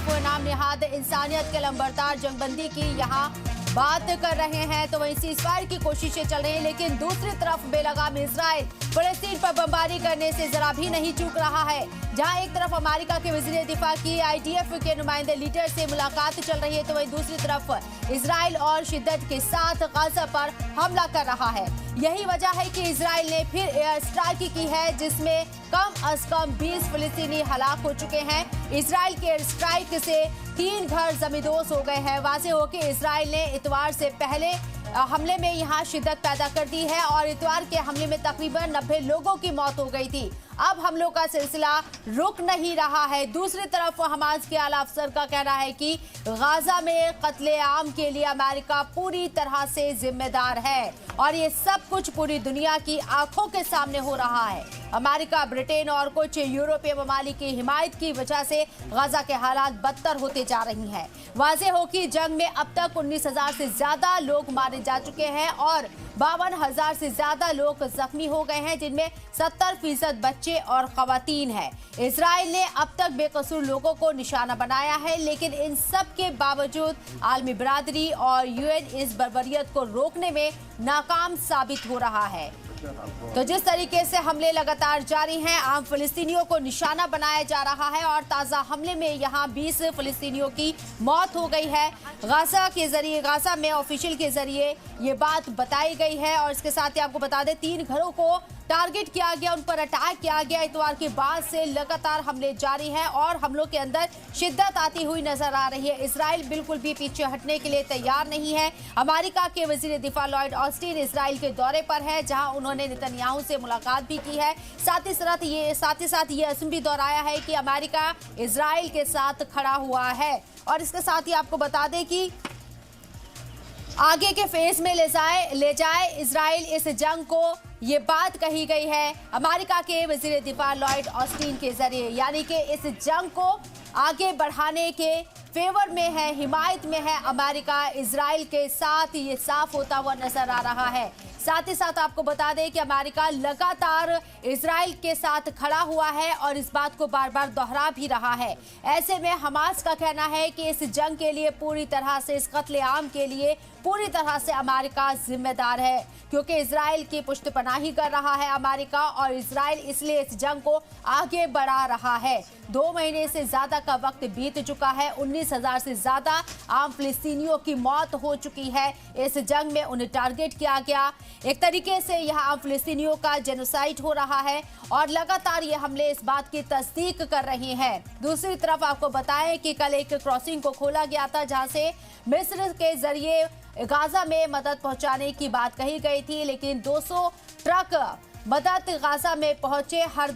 तरफ नाम निहाद इंसानियत के लंबरदार जंगबंदी की यहाँ बात कर रहे हैं, तो वहीं सीजफायर की कोशिशें चल रही हैं, लेकिन दूसरी तरफ बेलगाम इजराइल फलस्तीन पर बमबारी करने से जरा भी नहीं चूक रहा है। जहां एक तरफ अमेरिका के वजीर दिफा की आईडीएफ के नुमाइंदे लीडर से मुलाकात चल रही है, तो वहीं दूसरी तरफ इजराइल और शिद्दत के साथ गाजा पर हमला कर रहा है। यही वजह है कि इजराइल ने फिर एयर स्ट्राइक की है, जिसमें कम अज कम 20 फिलिस्तीनी हलाक हो चुके हैं। इजराइल के एयर स्ट्राइक से 3 घर जमींदोज हो गए हैं। वाज़ेह हो कि इजराइल ने इतवार से पहले हमले में यहाँ शिद्दत पैदा कर दी है और इतवार के हमले में तकरीबन 90 लोगों की मौत हो गई थी। अब हमलों का सिलसिला रुक नहीं रहा है। दूसरी तरफ हमास के आला अफसर का कहना है कि गाजा में कत्ले आम के लिए अमेरिका पूरी तरह से जिम्मेदार है और ये सब कुछ पूरी दुनिया की आंखों के सामने हो रहा है। अमेरिका, ब्रिटेन और कुछ यूरोपीय ममालिक की हिमायत की वजह से गाजा के हालात बदतर होते जा रही हैं। वाज़ेह हो कि जंग में अब तक 19,000 से ज्यादा लोग मारे जा चुके हैं और 52,000 से ज्यादा लोग जख्मी हो गए हैं, जिनमें 70% बच्चे और खवातीन हैं। इजराइल ने अब तक बेकसूर लोगों को निशाना बनाया है, लेकिन इन सब के बावजूद आलमी बिरादरी और यूएन इस बर्बरियत को रोकने में नाकाम साबित हो रहा है। तो जिस तरीके से हमले लगातार जारी हैं, आम फिलिस्तीनियों को निशाना बनाया जा रहा है और ताज़ा हमले में यहां 20 फिलिस्तीनियों की मौत हो गई है। गाजा में ऑफिशियल के जरिए ये बात बताई गई है और इसके साथ ही आपको बता दें 3 घरों को टारगेट किया गया, उन पर अटैक किया गया। इतवार के बाद से लगातार हमले जारी हैं और हमलों के अंदर शिद्दत आती हुई नजर आ रही है। इजराइल बिल्कुल भी पीछे हटने के लिए तैयार नहीं है। अमेरिका के वजीर दिफा लॉयड ऑस्टिन इजराइल के दौरे पर है, जहां उन्होंने नेतन्याहू से मुलाकात भी की है। साथ ही साथ ये असम भी दोहराया है कि अमेरिका इजराइल के साथ खड़ा हुआ है। और इसके साथ ही आपको बता दें कि आगे के फेज में ले जाए इजराइल इस जंग को, ये बात कही गई है अमेरिका के वजीर दिफा लॉयड ऑस्टिन के जरिए, यानी कि इस जंग को आगे बढ़ाने के फेवर में है, हिमायत में है अमेरिका इजराइल के साथ। ये साफ होता हुआ नजर आ रहा है। साथ ही साथ आपको बता दें कि अमेरिका लगातार इजराइल के साथ खड़ा हुआ है और इस बात को बार बार दोहरा भी रहा है। ऐसे में हमास का कहना है कि इस जंग के लिए पूरी तरह से, इस कत्लेआम के लिए पूरी तरह से अमेरिका जिम्मेदार है, क्योंकि इजराइल की पुष्टपनाही कर रहा है अमेरिका और इजराइल इसलिए इस जंग को आगे बढ़ा रहा है। 2 महीने से ज्यादा का वक्त बीत चुका है। 19,000 से ज्यादा आम फिलिस्तीनियों की मौत हो चुकी है। इस जंग में उन्हें टारगेट किया गया। एक तरीके से यहाँ आम फिलिस्तीनियों का जेनोसाइड हो रहा है और लगातार ये हमले इस बात की तस्दीक कर रहे हैं। दूसरी तरफ आपको बताएं कि कल एक क्रॉसिंग को खोला गया था, जहां से मिस्र के जरिए गाजा में मदद पहुंचाने की बात कही गई थी, लेकिन 200 ट्रक मदद गाजा में पहुंचे। हर